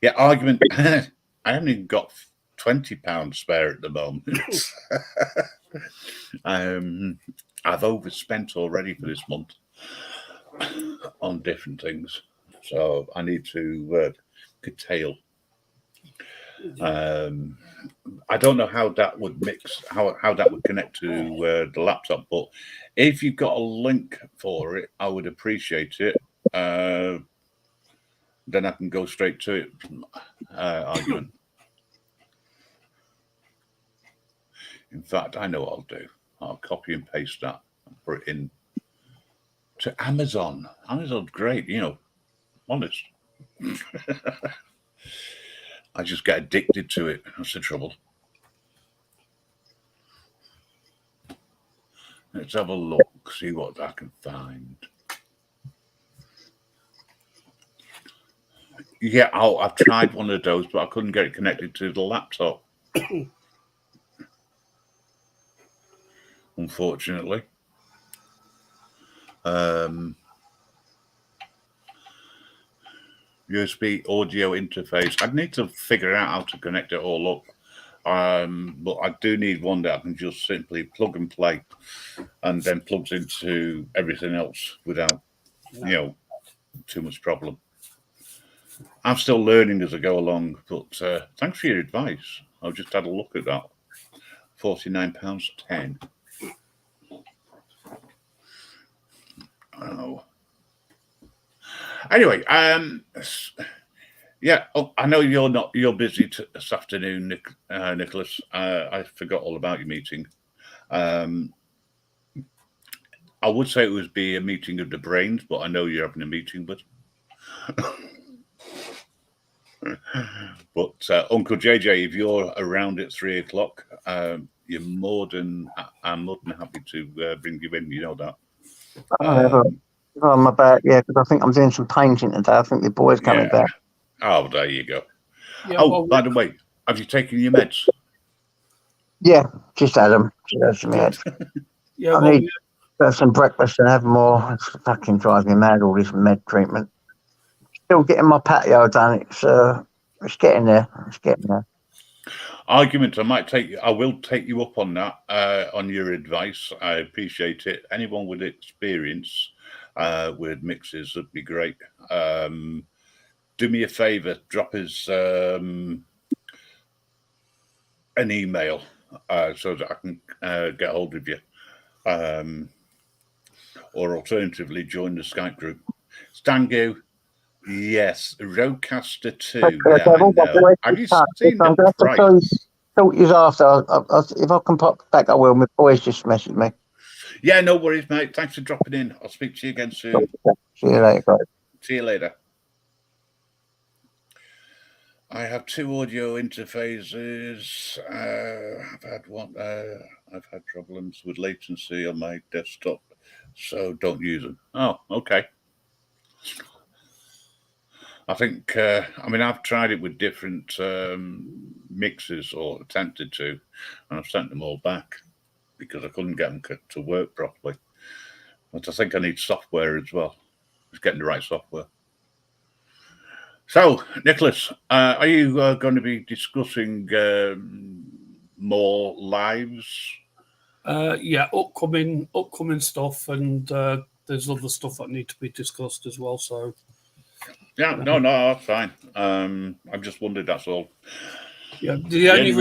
yeah. Argument. I haven't even got £20 spare at the moment. I've overspent already for this month on different things, so I need to curtail. I don't know how that would mix, how that would connect to the laptop, but if you've got a link for it, I would appreciate it. Then I can go straight to it. Argument. In fact, I know what I'll do. I'll copy and paste that and put it in to Amazon. Amazon's great, you know, honest. I just get addicted to it. That's the trouble. Let's have a look, see what I can find. Yeah, I've tried one of those, but I couldn't get it connected to the laptop. Unfortunately. USB audio interface. I'd need to figure out how to connect it all up. But I do need one that I can just simply plug and play and then plugs into everything else without, you know, too much problem. I'm still learning as I go along, but thanks for your advice. I've just had a look at that. £49.10. Oh. Anyway, yeah. Oh, I know you're busy this afternoon, Nicholas. I forgot all about your meeting. I would say it would be a meeting of the brains, but I know you're having a meeting, but Uncle JJ, if you're around at 3 o'clock, I'm more than happy to bring you in. You know that. I'm about, yeah, because I think I'm doing some painting today. I think the boy's coming back. Oh, there you go. Yeah, oh, well, by the way, have you taken your meds? Yeah, just had them. Just had some meds. Yeah, I need to have some breakfast and have more. It's fucking drives me mad, all this med treatment. Still getting my patio done. It's getting there. It's getting there. Argument. I will take you up on that, on your advice. I appreciate it. Anyone with experience with mixes would be great. Do me a favor, drop us an email so that I can get hold of you. Or alternatively, join the Skype group. Stangoo, yes. Roadcaster 2. Yeah, I know. Have you seen the price? Talk you after. If I can pop back, I will. My boys just messaged me. Yeah, no worries, mate. Thanks for dropping in. I'll speak to you again soon. See you later, guys. See you later. I have 2 audio interfaces. I've had problems with latency on my desktop, so don't use them. Oh, okay. I think, I mean, I've tried it with different mixes, or attempted to, and I've sent them all back because I couldn't get them to work properly. But I think I need software as well. Just getting the right software. So, Nicholas, are you going to be discussing more lives? Yeah, upcoming stuff, and there's other stuff that need to be discussed as well. So, yeah, no, that's fine. I just wondered. That's all. Yeah, the only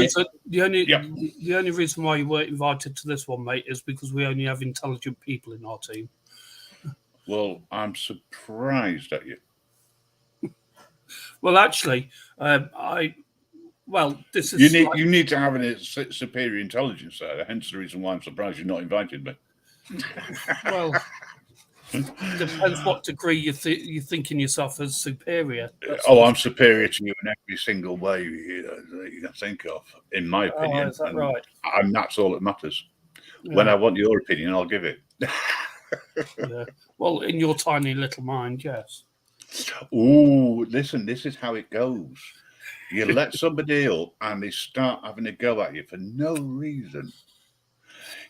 reason why you weren't invited to this one, mate, is because we only have intelligent people in our team. Well, I'm surprised at you. Well, actually, I Well, this is You need to have a superior intelligence there. Hence the reason why I'm surprised you've not invited me. well. Depends what degree you're thinking yourself as superior. I'm superior to you in every single way that you can think of, in my opinion. Is that right? And that's all that matters. Yeah. When I want your opinion, I'll give it. Yeah. Well, in your tiny little mind, yes. Ooh, listen, this is how it goes. You let somebody up and they start having a go at you for no reason.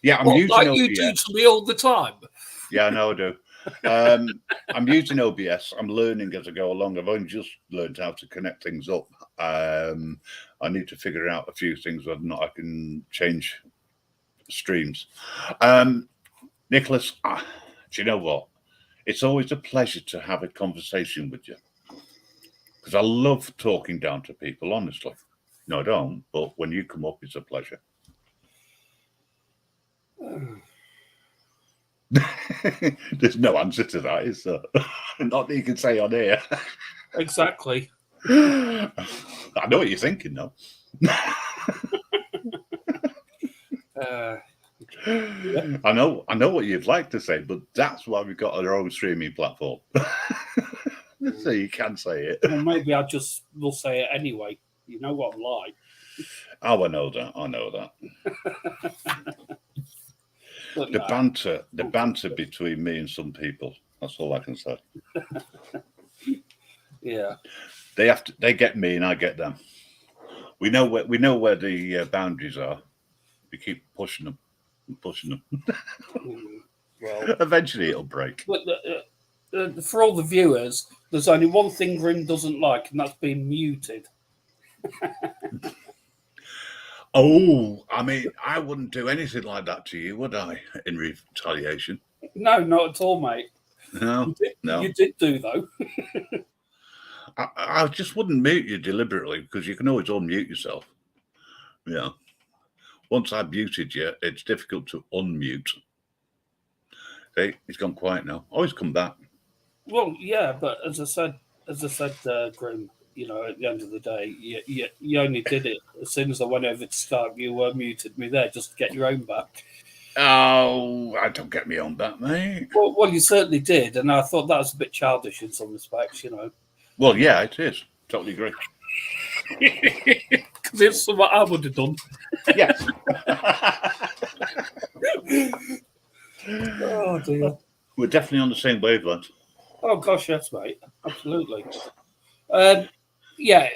Yeah, I'm using like OBS. You do to me all the time. Yeah, I know I do. I'm using OBS. I'm learning as I go along. I've only just learned how to connect things up. I need to figure out a few things whether or not I can change streams. Nicholas, do you know what? It's always a pleasure to have a conversation with you. Because I love talking down to people, honestly. No, I don't. But when you come up, it's a pleasure. There's no answer to that, is there? Not that you can say on here. Exactly. I know what you're thinking, though. Yeah. I know what you'd like to say, but that's why we've got our own streaming platform. So you can say it. Well, maybe I just will say it anyway. You know what I'm like. Oh, I know that. I know that. The banter between me and some people. That's all I can say. Yeah. They get me and I get them. We know where the boundaries are. We keep pushing them and pushing them. Well, eventually it'll break. But for all the viewers, there's only one thing Grim doesn't like, and that's being muted. Oh, I mean, I wouldn't do anything like that to you, would I? In retaliation? No, not at all, mate. No, no. You did do though. I just wouldn't mute you deliberately because you can always unmute yourself. Yeah. Once I've muted you, it's difficult to unmute. See, he's gone quiet now. Oh, he's come back. Well, yeah, but as I said, Grim, you know, at the end of the day, you only did it as soon as I went over to Skype. You muted me there just to get your own back. Oh, I don't get me on back, mate. Well, you certainly did, and I thought that was a bit childish in some respects, you know. Well, yeah, it is. Totally agree. Because it's what I would have done. Yes. Oh dear. We're definitely on the same wavelength. Oh gosh, yes, mate. Absolutely. Yeah,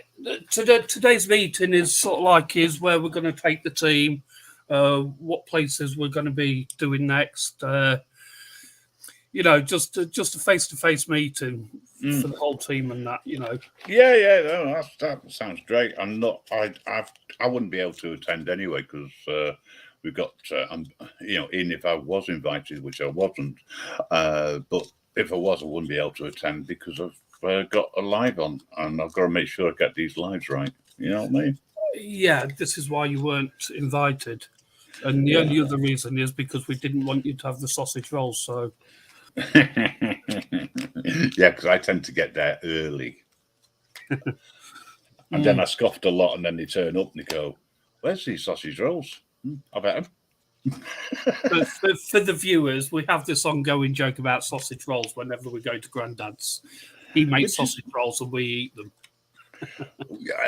today's meeting is sort of like is where we're going to take the team, what places we're going to be doing next. You know, just a face-to-face meeting for the whole team and that. You know. Yeah. No, that sounds great. I'm not. I wouldn't be able to attend anyway because we've got. You know, even if I was invited, which I wasn't, but if I was, I wouldn't be able to attend because I've got a live on, and I've got to make sure I get these lives right. You know what I mean? Yeah, this is why you weren't invited, and the only other reason is because we didn't want you to have the sausage rolls. So. Yeah, because I tend to get there early, and then I scoffed a lot, and then they turn up and they go, "Where's these sausage rolls? I've had them." For the viewers, we have this ongoing joke about sausage rolls whenever we go to Grandad's. He makes sausage rolls and we eat them.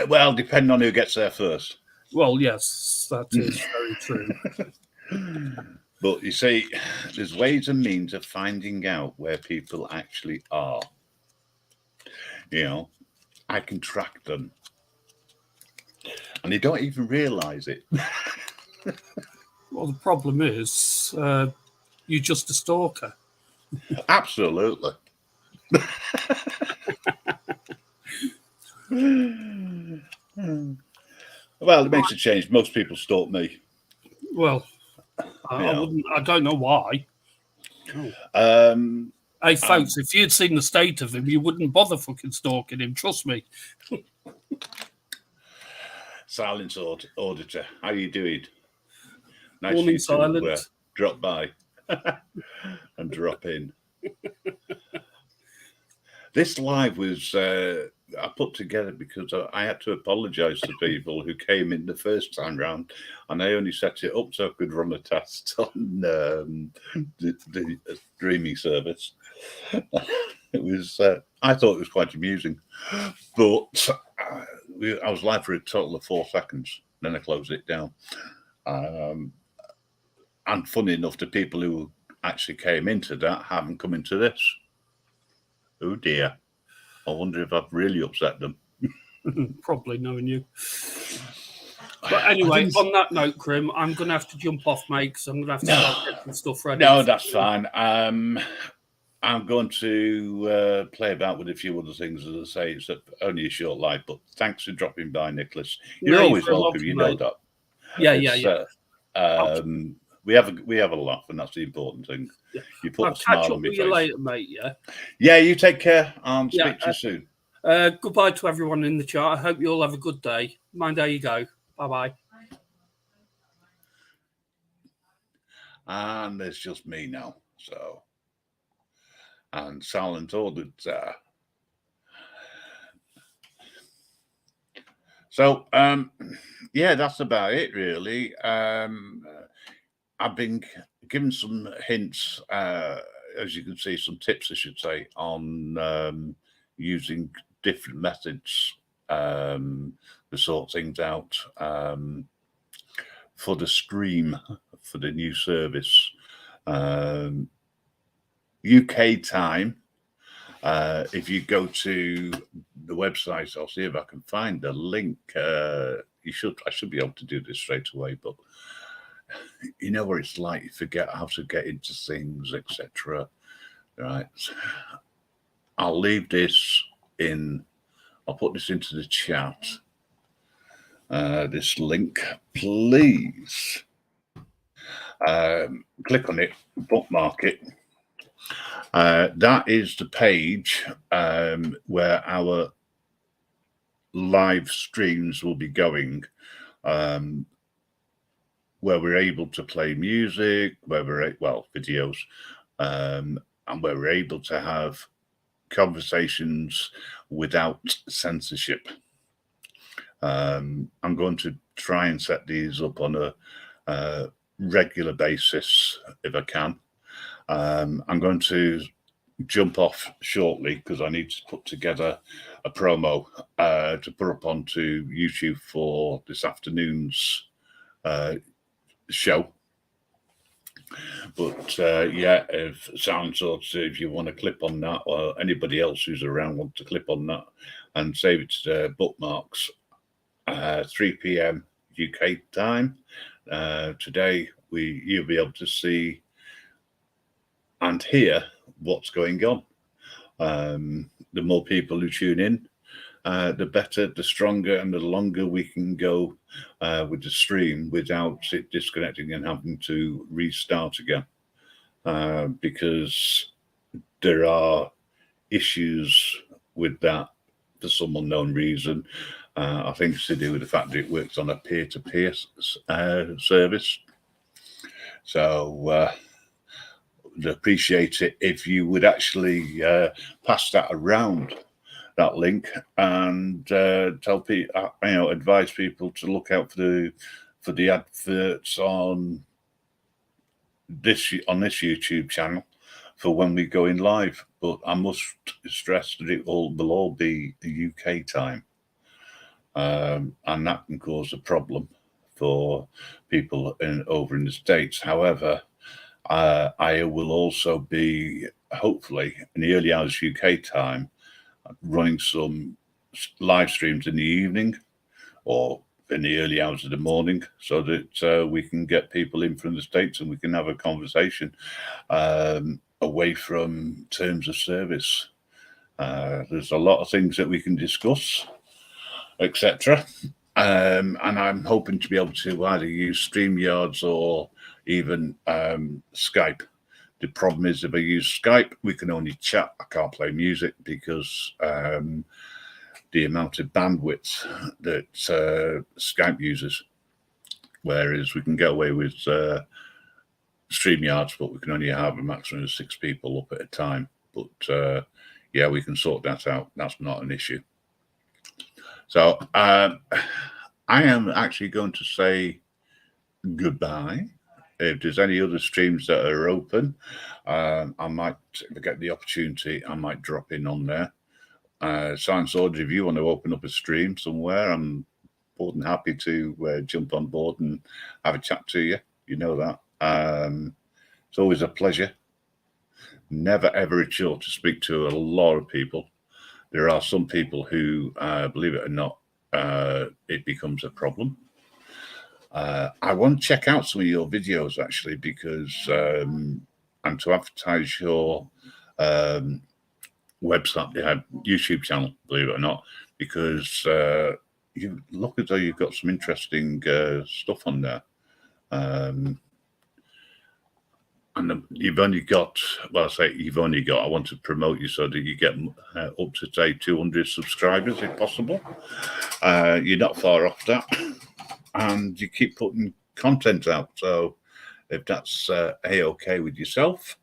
Well, depending on who gets there first. Well, yes, that is very true. But you see, there's ways and means of finding out where people actually are. You know, I can track them. And they don't even realise it. Well, the problem is you're just a stalker. Absolutely. Well, it makes a change. Most people stalk me. Well, I don't know why. Hey, folks, if you'd seen the state of him, you wouldn't bother fucking stalking him. Trust me. Silence auditor, how are you doing? Nice Morning, to silence. Drop by and drop in. This live was put together because I had to apologise to people who came in the first time round, and I only set it up so I could run a test on the streaming service. It was I thought it was quite amusing, but I was live for a total of 4 seconds. Then I closed it down. And funny enough, the people who actually came into that haven't come into this. Oh dear. I wonder if I've really upset them. Probably, knowing you. But anyway, on that note, Grim, I'm going to have to jump off, mate, because I'm going to have to start getting stuff ready. No, that's fine. I'm going to play about with a few other things. As I say, it's only a short live, but thanks for dropping by, Nicholas. You're always welcome, you know that. Yeah. We have a laugh, and that's the important thing. Yeah. You put I'll a smile on my catch up with face. you later, mate. Yeah. Yeah, you take care. I'll speak to you soon. Goodbye to everyone in the chat. I hope you all have a good day. Mind how you go. Bye-bye. And there's just me now. So, and silent ordered. So, yeah, that's about it, really. I've been given some hints, as you can see, some tips, I should say, on using different methods to sort things out for the stream, for the new service. UK time, if you go to the website, I'll see if I can find the link. I should be able to do this straight away, but you know what it's like. You forget how to get into things, etc. Right. I'll leave this in. I'll put this into the chat. This link, please. Click on it, bookmark it. That is the page where our live streams will be going, where we're able to play music, videos, and where we're able to have conversations without censorship. I'm going to try and set these up on a regular basis if I can. I'm going to jump off shortly because I need to put together a promo to put up onto YouTube for this afternoon's show. But yeah, if you want to clip on that, or anybody else who's around want to clip on that and save it to the bookmarks, 3 p.m. UK time. Today you'll be able to see and hear what's going on. The more people who tune in, the better, the stronger, and the longer we can go with the stream without it disconnecting and having to restart again. Because there are issues with that for some unknown reason. I think it's to do with the fact that it works on a peer-to-peer service. So I'd appreciate it if you would actually pass that around, that link, and tell people, advise people to look out for the adverts on this YouTube channel for when we go in live. But I must stress that it will all be the UK time, and that can cause a problem for people over in the States. However, I will also be, hopefully, in the early hours UK time, running some live streams in the evening or in the early hours of the morning, so that we can get people in from the States and we can have a conversation away from terms of service. There's a lot of things that we can discuss, etc. And I'm hoping to be able to either use StreamYards or even Skype. The problem is, if I use Skype, we can only chat. I can't play music because the amount of bandwidth that Skype uses. Whereas we can get away with StreamYards, but we can only have a maximum of 6 people up at a time. But yeah, we can sort that out. That's not an issue. So I am actually going to say goodbye. If there's any other streams that are open, I might, if I get the opportunity, I might drop in on there. Science Order, if you want to open up a stream somewhere, I'm more than happy to jump on board and have a chat to you. You know that. It's always a pleasure. Never ever a chore to speak to a lot of people. There are some people who, believe it or not, it becomes a problem. I want to check out some of your videos actually, because and to advertise your website, YouTube channel, believe it or not, because you look as though you've got some interesting stuff on there. And you've only got, well, I say you've only got, I want to promote you so that you get up to, say, 200 subscribers if possible. You're not far off that. And you keep putting content out. So if that's A-okay with yourself,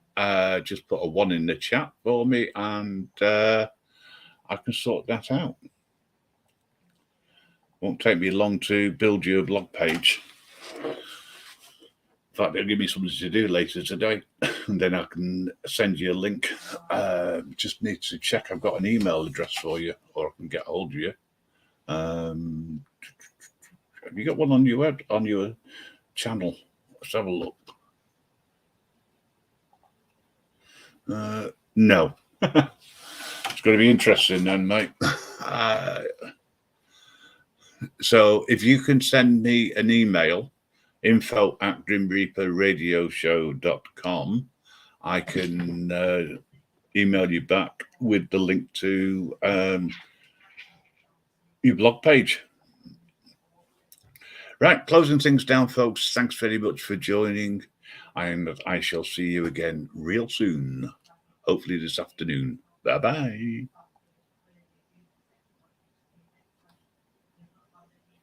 just put a 1 in the chat for me and I can sort that out. Won't take me long to build you a blog page. In fact, they'll give me something to do later today, and then I can send you a link. Just need to check I've got an email address for you, or I can get hold of you. Have you got one on your channel? Let's have a look. No. It's going to be interesting then, mate. So if you can send me an email, info@grimreaperradioshow.com, I can email you back with the link to your blog page. Right, closing things down, folks. Thanks very much for joining, and I shall see you again real soon, hopefully this afternoon. Bye-bye.